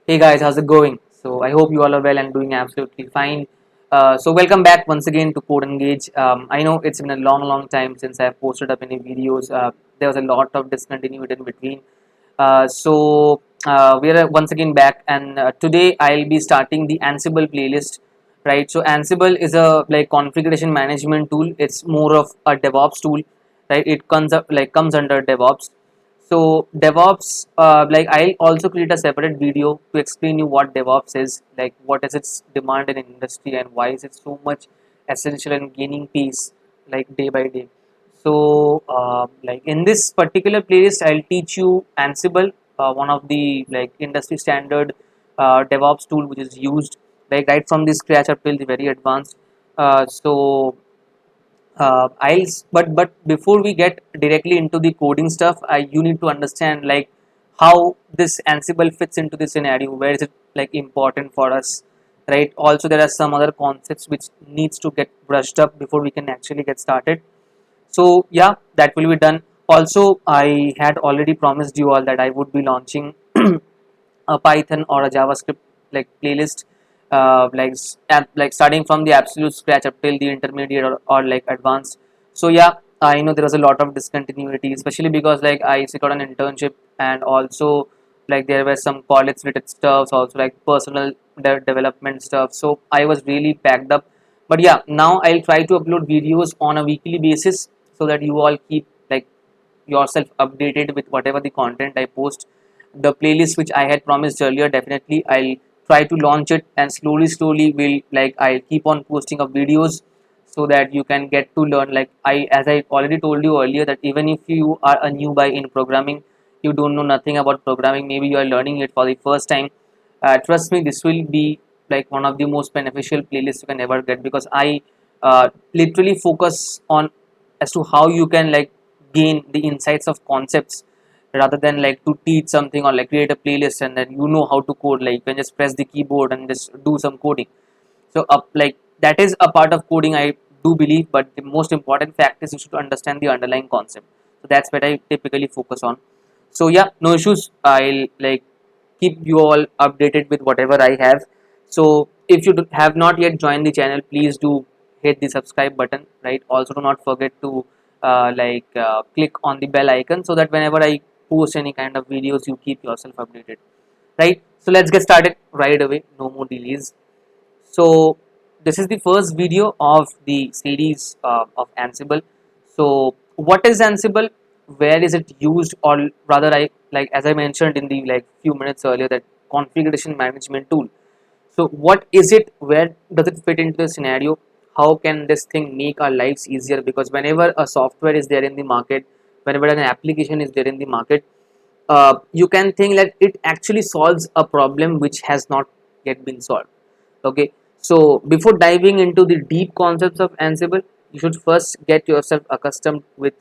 Hey guys, how's it going? So I hope you all are well and doing absolutely fine. So welcome back once again to Code Engage. I know it's been a long time since I've posted up any videos. There was a lot of discontinuity in between. We are once again back, and today I'll be starting the Ansible playlist. Right. So Ansible is a configuration management tool. It's more of a DevOps tool. Right. It comes under DevOps. So DevOps, I'll also create a separate video to explain you what DevOps is, like what is its demand in industry and why is it so much essential and gaining pace like day by day. So in this particular playlist, I'll teach you Ansible, one of the industry standard DevOps tool which is used right from the scratch up till the very advanced. But before we get directly into the coding stuff, you need to understand how this Ansible fits into the scenario. Where is it important for us, right? Also, there are some other concepts which needs to get brushed up before we can actually get started. So yeah, that will be done. Also, I had already promised you all that I would be launching a Python or a JavaScript playlist, starting from the absolute scratch up till the intermediate or advanced. So yeah, I know there was a lot of discontinuity, especially because I got an internship, and also there were some college related stuff, also personal development stuff. So I was really packed up. But yeah, now I'll try to upload videos on a weekly basis so that you all keep yourself updated with whatever the content I post. The playlist which I had promised earlier, definitely I'll try to launch it, and slowly will I'll keep on posting of videos so that you can get to learn. As I already told you earlier, that even if you are a newbie in programming, you don't know nothing about programming, maybe you are learning it for the first time, trust me, this will be one of the most beneficial playlists you can ever get, because I literally focus on as to how you can gain the insights of concepts, rather than to teach something or create a playlist and then you know how to code. You can just press the keyboard and just do some coding. So that is a part of coding, I do believe, but the most important fact is you should understand the underlying concept. So that's what I typically focus on. So yeah, no issues, I'll keep you all updated with whatever I have. So if you have not yet joined the channel, please do hit the subscribe button, right? Also do not forget to click on the bell icon so that whenever I post any kind of videos, you keep yourself updated, right? So let's get started right away, no more delays. So this is the first video of the series of Ansible. So what is Ansible? Where is it used? Or rather, I as I mentioned in the few minutes earlier, that configuration management tool. So what is it? Where does it fit into the scenario? How can this thing make our lives easier? Because whenever a software is there in the market, whenever an application is there in the market, you can think that it actually solves a problem which has not yet been solved. Okay, so before diving into the deep concepts of Ansible, you should first get yourself accustomed with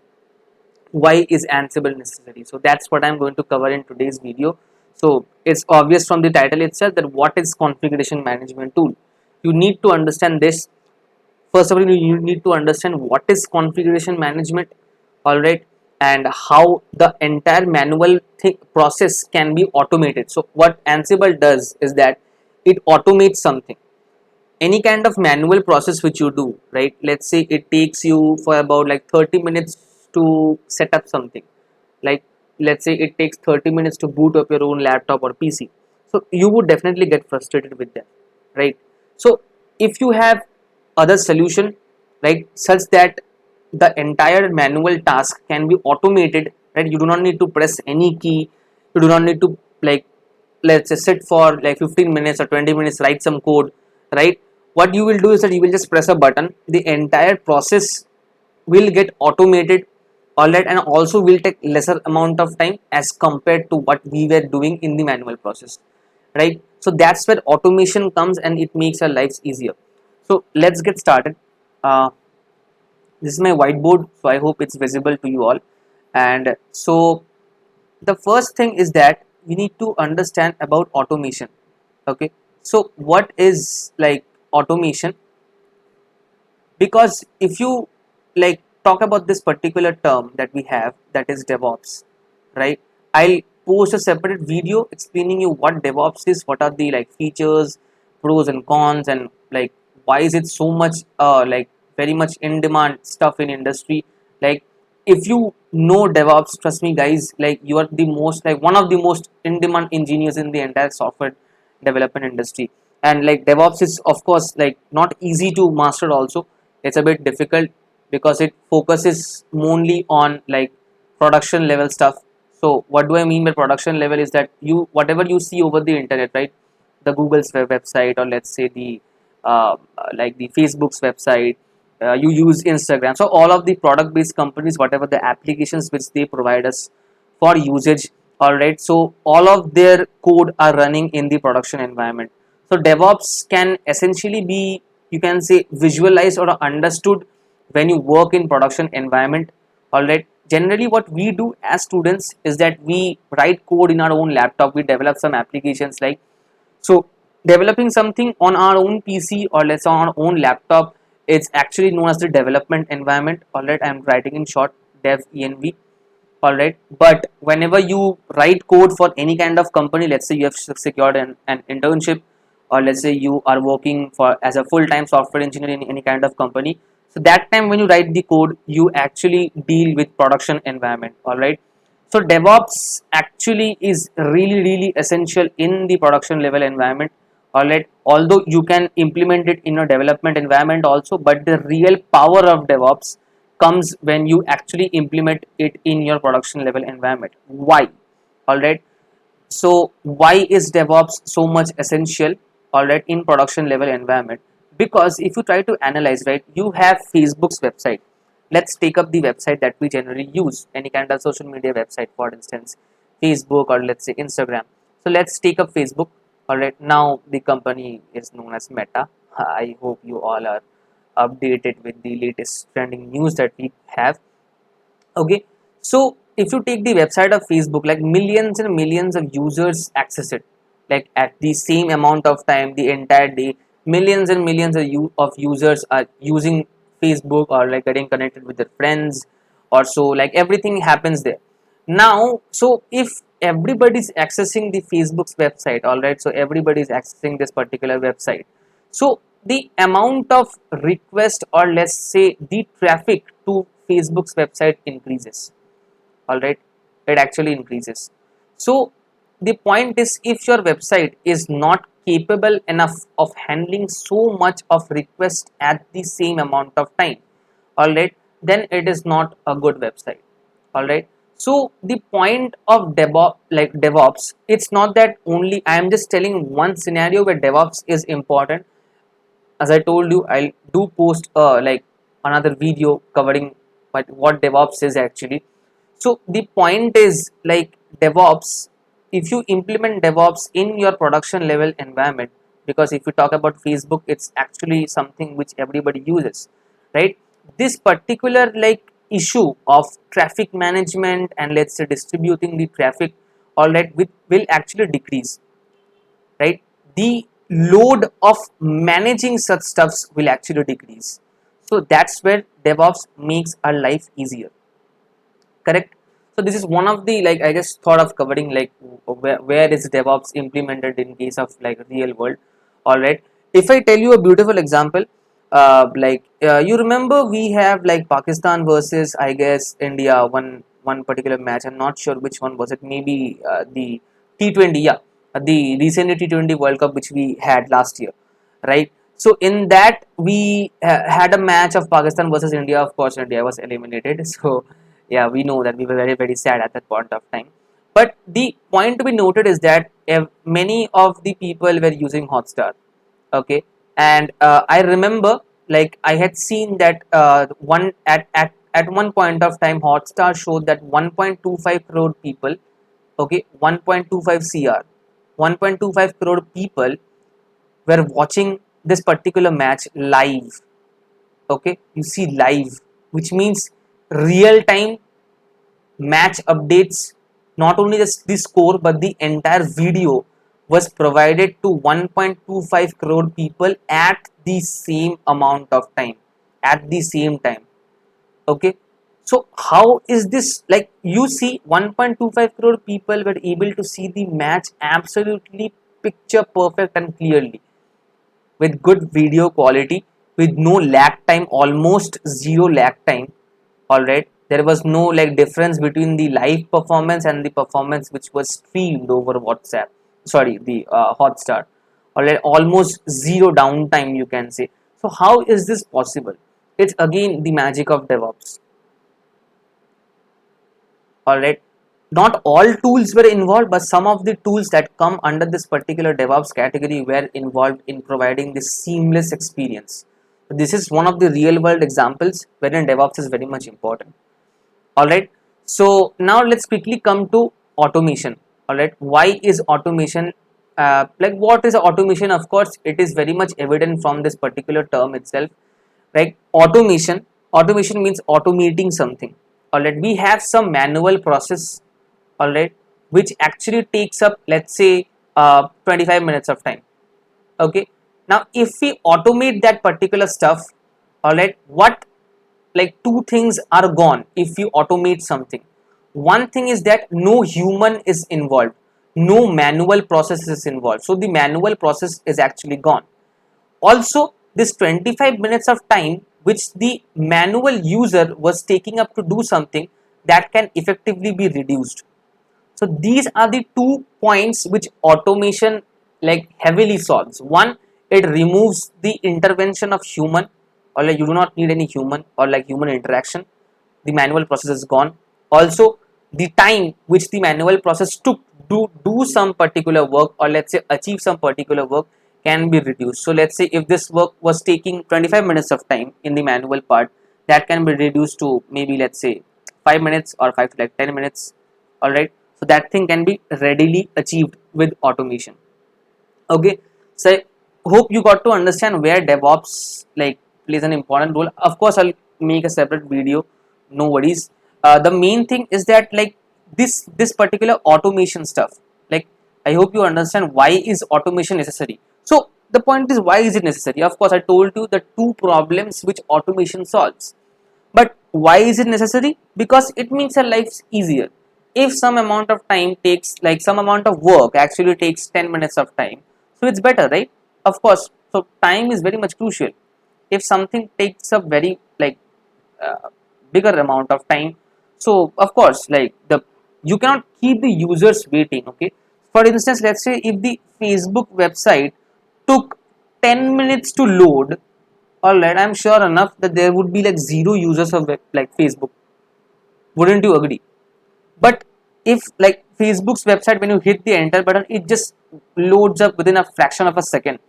why is Ansible necessary. So that's what I'm going to cover in today's video. So it's obvious from the title itself that what is configuration management tool. You need to understand this. First of all, you need to understand what is configuration management, all right, and how the entire manual process can be automated. So what Ansible does is that it automates something. Any kind of manual process which you do, right? Let's say it takes you for about 30 minutes to set up something. Like, let's say it takes 30 minutes to boot up your own laptop or PC. So you would definitely get frustrated with that, right? So if you have other solution, right, such that the entire manual task can be automated, right? You do not need to press any key. You do not need to let's say sit for 15 minutes or 20 minutes, write some code, right? What you will do is that you will just press a button, the entire process will get automated, all right, and also will take lesser amount of time as compared to what we were doing in the manual process, right? So that's where automation comes and it makes our lives easier. So let's get started. This is my whiteboard, so I hope it's visible to you all. And so the first thing is that we need to understand about automation. Okay, so what is automation? Because if you talk about this particular term that we have, that is DevOps, right? I'll post a separate video explaining you what DevOps is, what are the like features, pros and cons, and like why is it so much like very much in demand stuff in industry. Like if you know DevOps, trust me guys, like you are the most like one of the most in demand engineers in the entire software development industry. And like DevOps is of course like not easy to master also. It's a bit difficult because it focuses mainly on like production level stuff. So what do I mean by production level is that you whatever you see over the internet, right? The Google's website, or let's say the like the Facebook's website, you use Instagram. So all of the product based companies, whatever the applications which they provide us for usage, all right, so all of their code are running in the production environment. So DevOps can essentially be, you can say, visualized or understood when you work in production environment. All right, generally what we do as students is that we write code in our own laptop, we develop some applications, like so developing something on our own PC or let's say on our own laptop, it's actually known as the development environment. All right, I'm writing in short dev env. All right, but whenever you write code for any kind of company, let's say you have secured an internship, or let's say you are working for as a full-time software engineer in any kind of company, so that time when you write the code you actually deal with production environment. All right, so DevOps actually is really essential in the production level environment. All right, although you can implement it in a development environment also, but the real power of DevOps comes when you actually implement it in your production level environment. Why? All right, so why is DevOps so much essential, all right, in production level environment? Because if you try to analyze, right, you have Facebook's website. Let's take up the website that we generally use, any kind of social media website, for instance Facebook, or let's say Instagram. So let's take up Facebook. All right, now the company is known as Meta. I hope you all are updated with the latest trending news that we have. Okay, so if you take the website of Facebook, like millions and millions of users access it, like at the same amount of time, the entire day, millions and millions of users are using Facebook, or like getting connected with their friends, or so like everything happens there. Now so if everybody is accessing the Facebook's website, all right, so everybody is accessing this particular website, so the amount of request, or let's say the traffic to Facebook's website increases. All right, it actually increases. So the point is, if your website is not capable enough of handling so much of request at the same amount of time, all right, then it is not a good website. All right, so the point of DevOps, it's not that only I am just telling one scenario where DevOps is important. As I told you, I'll do post like another video covering what DevOps is actually. So the point is, like DevOps, if you implement DevOps in your production level environment, because if you talk about Facebook, it's actually something which everybody uses, right? This particular like issue of traffic management and let's say distributing the traffic, all right, will actually decrease, right? The load of managing such stuffs will actually decrease. So that's where DevOps makes our life easier, correct? So this is one of the, like I just thought of covering, like where is DevOps implemented in case of like real world. All right, if I tell you a beautiful example, you remember we have like Pakistan versus I guess India, one particular match. I'm not sure which one was it. Maybe the T20, yeah, the recent T20 World Cup which we had last year, right? So in that we had a match of Pakistan versus India. Of course, India was eliminated. So yeah, we know that we were very sad at that point of time. But the point to be noted is that many of the people were using Hotstar. Okay, and I remember like I had seen that one at one point of time Hotstar showed that 1.25 crore people, okay, 1.25 cr, 1.25 crore people were watching this particular match live. Okay, you see live, which means real time match updates. Not only the score but the entire video was provided to 1.25 crore people at the same amount of time, at the same time. Okay, So how is this, like, you see 1.25 crore people were able to see the match absolutely picture perfect and clearly, with good video quality, with no lag time, almost zero lag time. All right, there was no like difference between the live performance and the performance which was streamed over WhatsApp, sorry, the Hotstar. All right, almost zero downtime, you can say. So how is this possible? It's again the magic of DevOps. All right, not all tools were involved, but some of the tools that come under this particular DevOps category were involved in providing this seamless experience. This is one of the real world examples wherein DevOps is very much important. All right, so now let's quickly come to automation. All right, why is automation, like, what is automation? Of course, it is very much evident from this particular term itself. Like, automation means automating something. All right, we have some manual process, all right, which actually takes up, let's say, 25 minutes of time. Okay, now if we automate that particular stuff, all right, what, like, two things are gone if you automate something. One thing is that no human is involved, no manual process is involved, so the manual process is actually gone. Also, this 25 minutes of time which the manual user was taking up to do something, that can effectively be reduced. So these are the 2 points which automation like heavily solves. One, it removes the intervention of human, or like you do not need any human or like human interaction. The manual process is gone. Also, the time which the manual process took to do some particular work, or let's say achieve some particular work, can be reduced. So let's say if this work was taking 25 minutes of time in the manual part, that can be reduced to maybe, let's say, 5 minutes or 5 to like 10 minutes. All right, so that thing can be readily achieved with automation. Okay, so I hope you got to understand where DevOps like plays an important role. Of course, I'll make a separate video, no worries. The main thing is that, like, this particular automation stuff, like, I hope you understand why is automation necessary. So the point is, why is it necessary? Of course, I told you the two problems which automation solves. But why is it necessary? Because it makes our lives easier. If some amount of time takes, like, some amount of work actually takes 10 minutes of time, so it's better, right? Of course, so time is very much crucial. If something takes a very, like, uh, bigger amount of time, so of course, like, the you cannot keep the users waiting. Okay, for instance, let's say if the Facebook website took 10 minutes to load, all right, I'm sure enough that there would be like zero users of like Facebook. Wouldn't you agree? But if, like, Facebook's website, when you hit the enter button, it just loads up within a fraction of a second,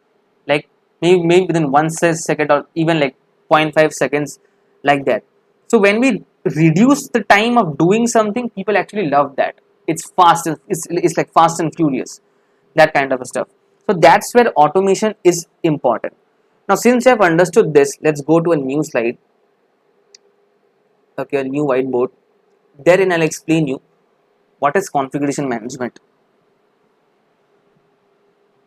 like maybe within 1 second, or even like 0.5 seconds, like that. So when we reduce the time of doing something, people actually love that. It's fast, it's like fast and furious, that kind of stuff. So that's where automation is important. Now, since you have understood this, let's go to a new slide, okay, a new whiteboard. Therein, I'll explain you what is configuration management.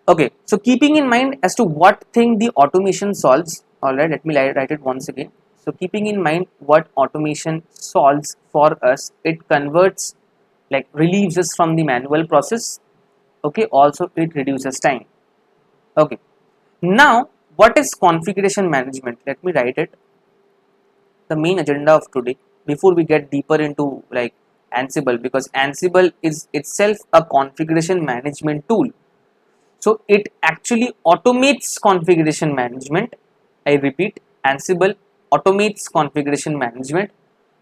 Okay, so keeping in mind as to what thing the automation solves, all right, let me write it once again. So keeping in mind what automation solves for us, it converts, like, relieves us from the manual process. Okay, also it reduces time. Okay, now what is configuration management? Let me write it. The main agenda of today, before we get deeper into like Ansible, because Ansible is itself a configuration management tool. So it actually automates configuration management. I repeat, Ansible automates configuration management,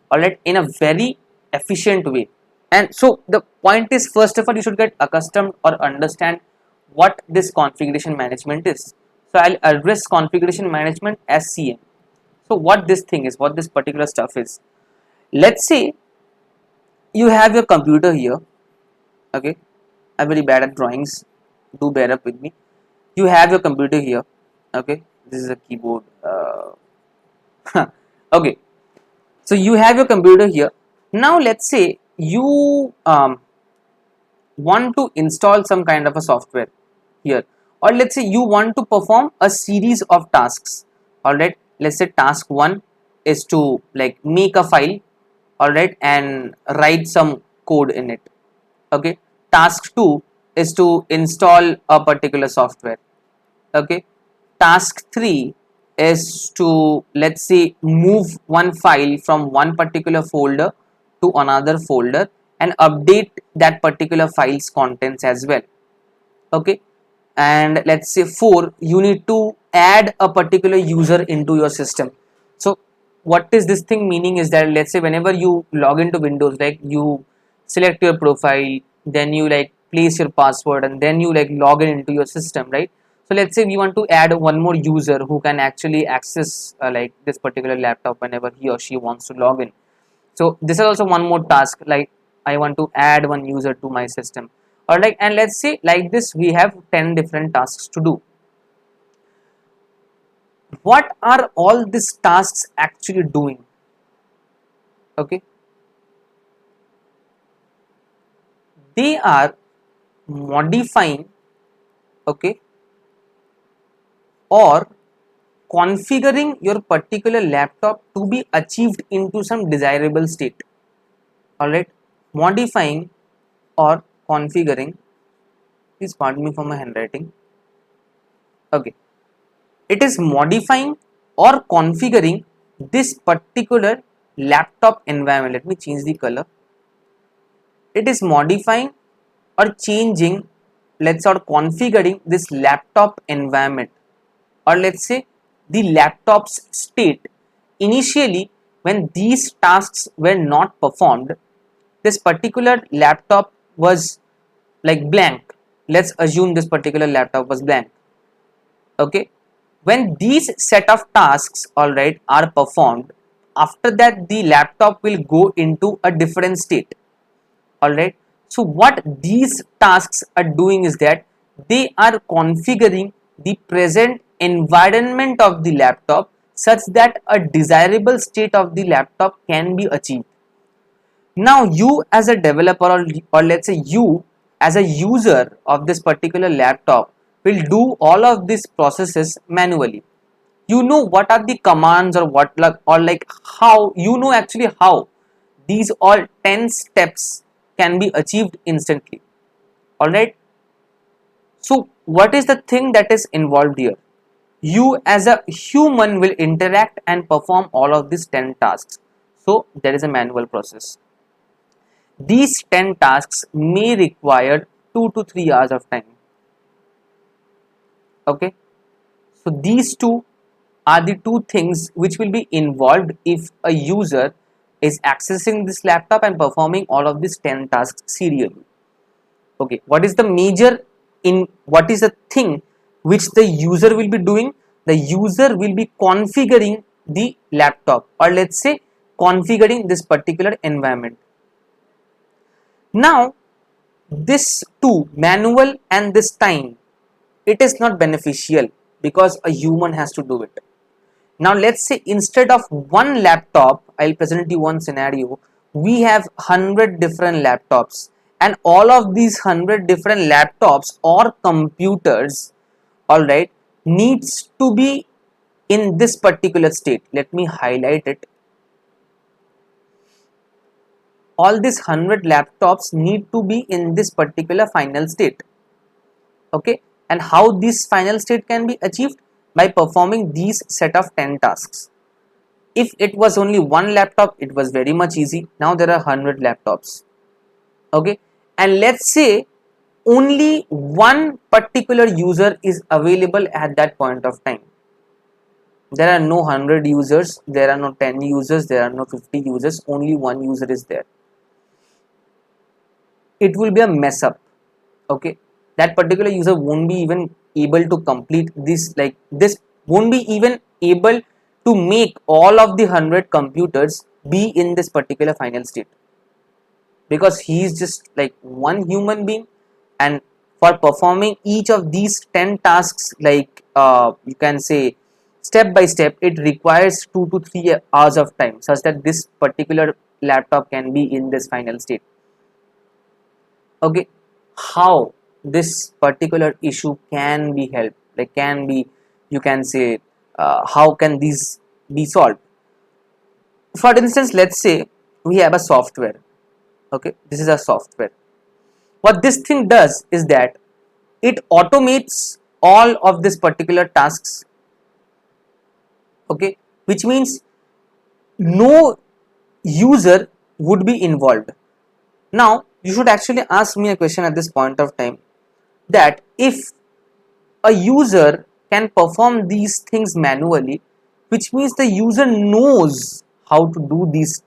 all right, in a very efficient way. And so the point is, first of all, you should get accustomed or understand what this configuration management is. So I'll address configuration management as CM. So what this thing is, what this particular stuff is. Let's say you have your computer here. Okay, I'm very bad at drawings. Do bear up with me. You have your computer here. Okay, this is a keyboard. Okay, so you have your computer here. Now let's say you want to install some kind of a software here, or let's say you want to perform a series of tasks. All right, let's say task 1 is to, like, make a file. all right, and write some code in it. Okay, task 2 is to install a particular software. Okay, task 3 is to, let's say, move one file from one particular folder to another folder and update that particular file's contents as well. Okay, and let's say 4, you need to add a particular user into your system. So what is this thing meaning is that, let's say, whenever you log into Windows, like you select your profile, then you like place your password, and then you like log in into your system, right? So let's say we want to add one more user who can actually access like this particular laptop whenever he or she wants to log in. So this is also one more task, like I want to add one user to my system, or like, and let's say like this we have 10 different tasks to do. What are all these tasks actually doing? Okay, they are modifying, okay, or configuring your particular laptop to be achieved into some desirable state. All right, modifying or configuring, please pardon me for my handwriting. Okay, it is modifying or configuring this particular laptop environment. Let me change the color. It is modifying or changing, let's say, or configuring this laptop environment, or let's say the laptop's state. Initially, when these tasks were not performed, this particular laptop was like blank. Let's assume this particular laptop was blank. Okay, when these set of tasks, all right, are performed, after that the laptop will go into a different state. All right, so what these tasks are doing is that they are configuring the present environment of the laptop such that a desirable state of the laptop can be achieved. Now you as a developer, or let's say you as a user of this particular laptop, will do all of these processes manually. You know what are the commands, or what, like, or like how you know actually how these all 10 steps can be achieved instantly. All right, so what is the thing that is involved here? You as a human will interact and perform all of these 10 tasks, so there is a manual process. These 10 tasks may require 2 to 3 hours of time. Okay, so these two are the two things which will be involved if a user is accessing this laptop and performing all of these 10 tasks serially. Okay, what is the major in what is the thing which the user will be doing? The user will be configuring the laptop, or let's say configuring this particular environment. Now this two, manual and this time, it is not beneficial because a human has to do it. Now let's say instead of one laptop, I'll present you one scenario. We have 100 different laptops, and all of these 100 different laptops or computers, all right, needs to be in this particular state. Let me highlight it. All these 100 laptops need to be in this particular final state. Okay, and how this final state can be achieved? By performing these set of 10 tasks. If it was only one laptop, it was very much easy. Now there are 100 laptops. Okay, and let's say only one particular user is available at that point of time. There are no 100 users, there are no 10 users, there are no 50 users, only one user is there. It will be a mess up. Okay, that particular user won't be even able to complete this, like this won't be even able to make all of the 100 computers be in this particular final state, because he is just like one human being, and for performing each of these 10 tasks, like you can say step by step, it requires 2 to 3 hours of time, such that this particular laptop can be in this final state. Okay, how this particular issue can be helped, like can be, you can say, how can these be solved? For instance, let's say we have a software. Okay, this is a software. What this thing does is that it automates all of these particular tasks. Okay, which means no user would be involved. Now you should actually ask me a question at this point of time, that if a user can perform these things manually, which means the user knows how to do these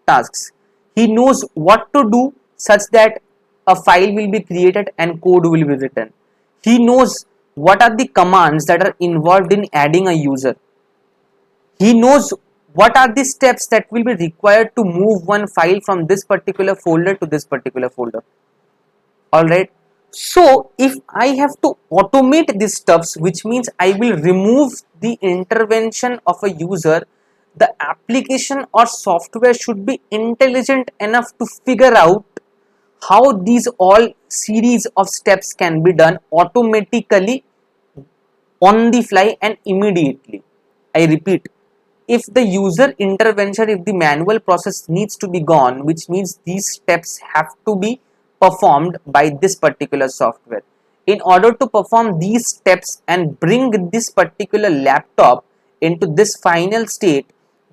tasks. He knows what to do such that a file will be created and code will be written. He knows what are the commands that are involved in adding a user. He knows what are the steps that will be required to move one file from this particular folder to this particular folder. Alright. So if I have to automate these stuffs, which means I will remove the intervention of a user, the application or software should be intelligent enough to figure out how these all series of steps can be done automatically, on the fly and immediately. I repeat, if the user intervention, if the manual process needs to be gone, which means these steps have to be performed by this particular software. In order to perform these steps and bring this particular laptop into this final state,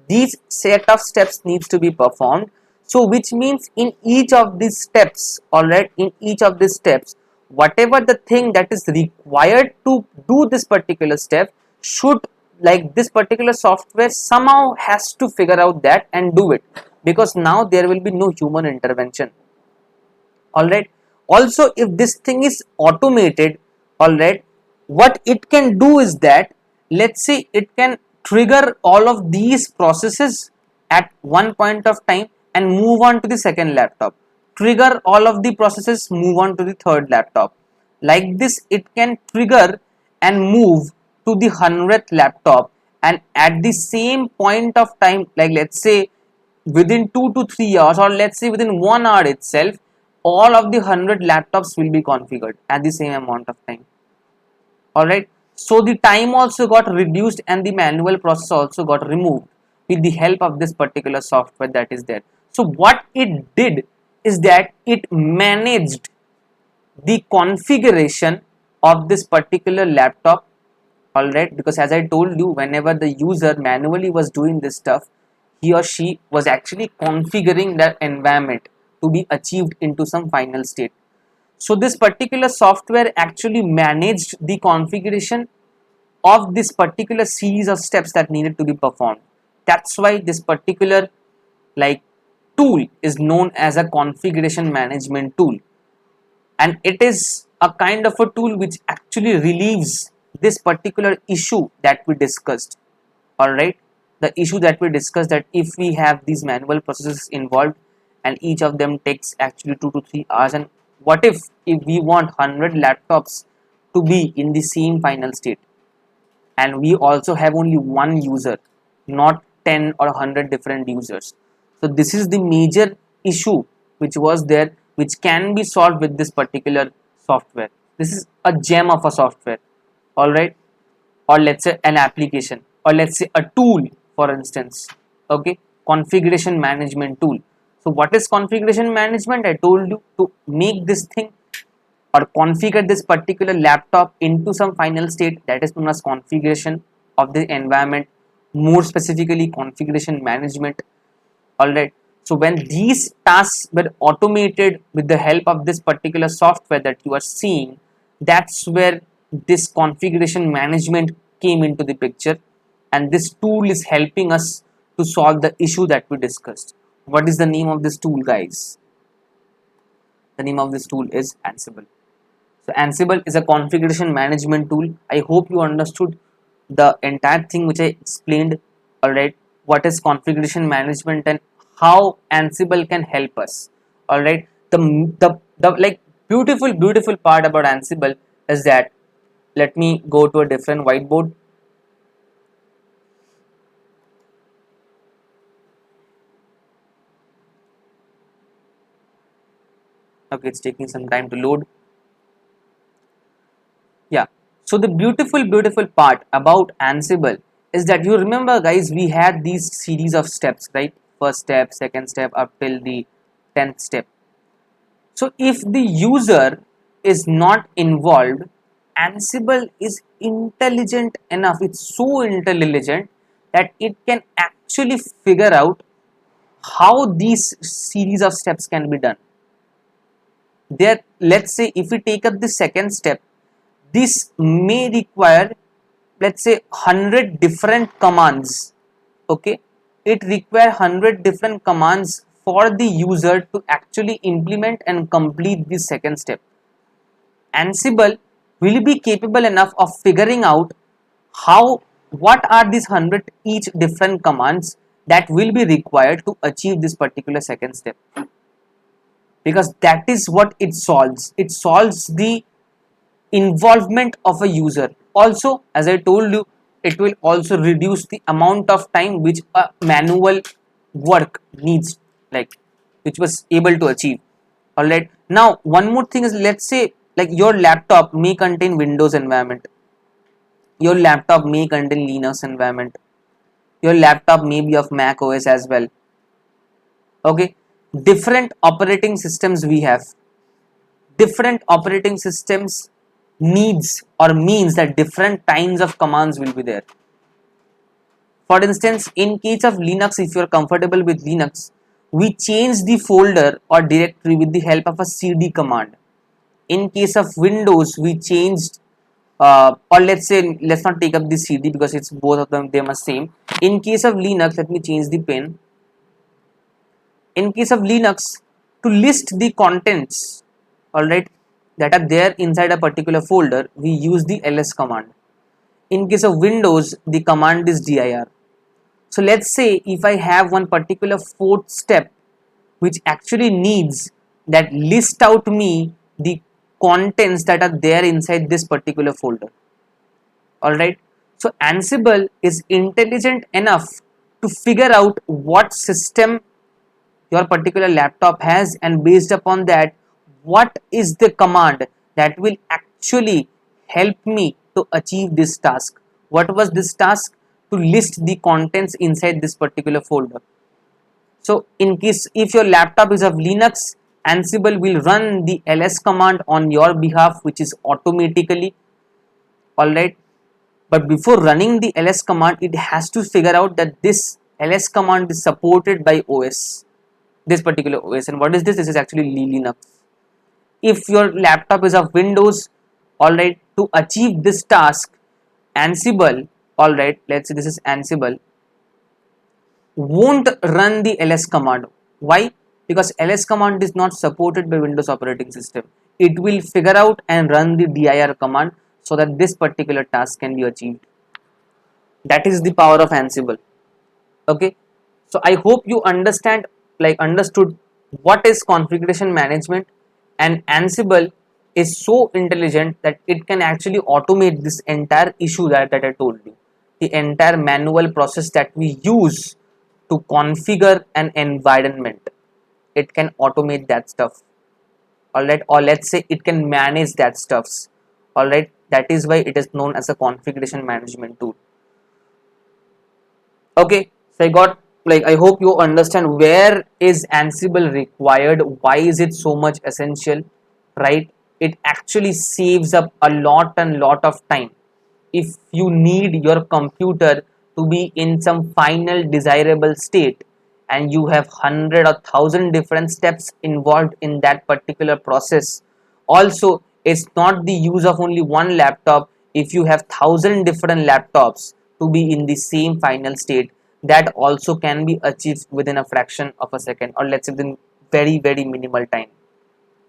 these set of steps needs to be performed. So which means in each of these steps, alright, in each of these steps, whatever the thing that is required to do this particular step should, like, this particular software somehow has to figure out that and do it, because now there will be no human intervention. Alright, also if this thing is automated, alright, what it can do is that, let's say, it can trigger all of these processes at one point of time and move on to the second laptop, trigger all of the processes, move on to the third laptop. Like this, it can trigger and move to the 100th laptop, and at the same point of time, like let's say within 2 to 3 hours, or let's say within 1 hour itself, all of the 100 laptops will be configured at the same amount of time. Alright, so the time also got reduced and the manual process also got removed with the help of this particular software that is there. So what it did is that it managed the configuration of this particular laptop. Alright, because as I told you, whenever the user manually was doing this stuff, he or she was actually configuring their environment to be achieved into some final state. So this particular software actually managed the configuration of this particular series of steps that needed to be performed. That's why this particular, like, tool is known as a configuration management tool, and it is a kind of a tool which actually relieves this particular issue that we discussed. All right, the issue that we discussed, that if we have these manual processes involved and each of them takes actually 2 to 3 hours, and what if we want 100 laptops to be in the same final state, and we also have only one user, not 10 or 100 different users. So this is the major issue which was there, which can be solved with this particular software. This is a gem of a software. All right, or let's say an application, or let's say a tool, for instance. Okay, configuration management tool. So what is configuration management? I told you, to make this thing or configure this particular laptop into some final state, that is known as configuration of the environment, more specifically configuration management. All right, so when these tasks were automated with the help of this particular software that you are seeing, that's where this configuration management came into the picture, and this tool is helping us to solve the issue that we discussed. What is the name of this tool, guys? The name of this tool is Ansible. So Ansible is a configuration management tool. I hope you understood the entire thing which I explained. Alright, what is configuration management and how Ansible can help us. Alright, the like beautiful part about Ansible is that, let me go to a different whiteboard. Okay, it's taking some time to load. Yeah, so the beautiful part about Ansible is that, you remember guys, we had these series of steps, right? first step, second step, up till the 10th step. So if the user is not involved, Ansible is intelligent enough, it's so intelligent that it can actually figure out how these series of steps can be done. There, let's say if we take up the second step, this may require, let's say, 100 different commands. Okay, it requires 100 different commands for the user to actually implement and complete the second step. Ansible will be capable enough of figuring out how, what are these 100 each different commands that will be required to achieve this particular second step, because that is what it solves. It solves the involvement of a user. Also, as I told you, it will also reduce the amount of time which a manual work needs, like which was able to achieve. All right, now one more thing is, let's say like your laptop may contain Windows environment, your laptop may contain Linux environment, your laptop may be of Mac OS as well. Okay, different operating systems we have, different operating systems needs or means that different kinds of commands will be there. For instance, in case of Linux, if you are comfortable with Linux, we change the folder or directory with the help of a cd command. In case of Windows, we changed, or let's say, let's not take up the cd because it's both of them are same. In case of Linux, let me change the pen. In case of Linux, to list the contents, all right, that are there inside a particular folder, we use the ls command. In case of Windows, the command is dir. So let's say if I have one particular fourth step which actually needs that list out me the contents that are there inside this particular folder. All right, so Ansible is intelligent enough to figure out what system your particular laptop has, and based upon that, what is the command that will actually help me to achieve this task. What was this task? To list the contents inside this particular folder. So in case if your laptop is of Linux, Ansible will run the ls command on your behalf, which is automatically. All right, but before running the ls command, it has to figure out that this ls command is supported by OS, this particular OS. And what is this? This is actually Linux. If your laptop is of Windows, all right, to achieve this task, Ansible, all right, let's say this is Ansible, won't run the ls command. Why? Because ls command is not supported by Windows operating system. It will figure out and run the dir command so that this particular task can be achieved. That is the power of Ansible. Okay, so I hope you understood what is configuration management, and Ansible is so intelligent that it can actually automate this entire issue that I told you, the entire manual process that we use to configure an environment. It can automate that stuff. All right, or let's say it can manage that stuffs. All right, that is why it is known as a configuration management tool. Okay, so I hope you understand where is Ansible required, why is it so much essential, right? It actually saves up a lot and lot of time. If you need your computer to be in some final desirable state and you have 100 or 1000 different steps involved in that particular process, also it's not the use of only one laptop. If you have 1000 different laptops to be in the same final state, that also can be achieved within a fraction of a second, or let's say within very minimal time,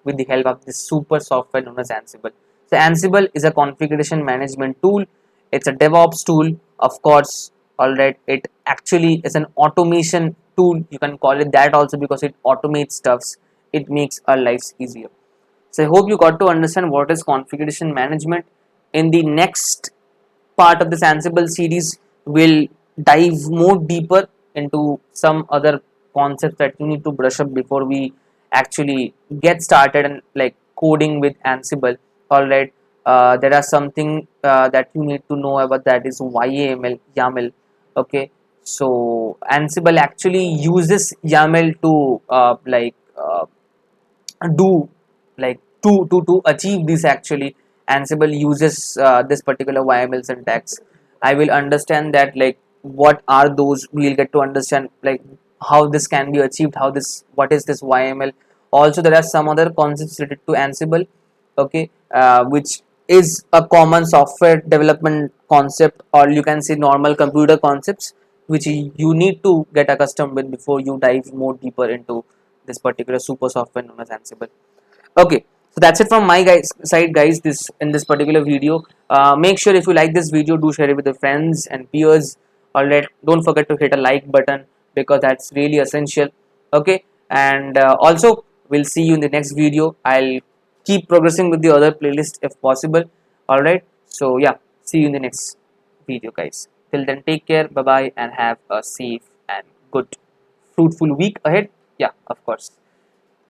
with the help of this super software known as Ansible. So Ansible is a configuration management tool. It's a DevOps tool, of course. All right, it actually is an automation tool. You can call it that also because it automates stuffs. It makes our lives easier. So I hope you got to understand what is configuration management. In the next part of this Ansible series, we'll dive more deeper into some other concepts that you need to brush up before we actually get started and like coding with Ansible. All right, there are something that you need to know about, that is YAML. Okay, So Ansible actually uses YAML to do like to achieve this. Actually Ansible uses this particular YML syntax. I will understand that like what are those. We'll get to understand like how this can be achieved, how this, what is this YML. Also there are some other concepts related to Ansible, okay, which is a common software development concept, or you can say normal computer concepts, which you need to get accustomed with before you dive more deeper into this particular super software known as Ansible. Okay, so that's it from my side, guys. This in this particular video. Make sure if you like this video, do share it with your friends and peers. Or don't forget to hit a like button because that's really essential. Okay, and also we'll see you in the next video. I'll keep progressing with the other playlist if possible. All right. So yeah, see you in the next video, guys. Till then, take care. Bye bye, and have a safe and good, fruitful week ahead. Yeah, of course.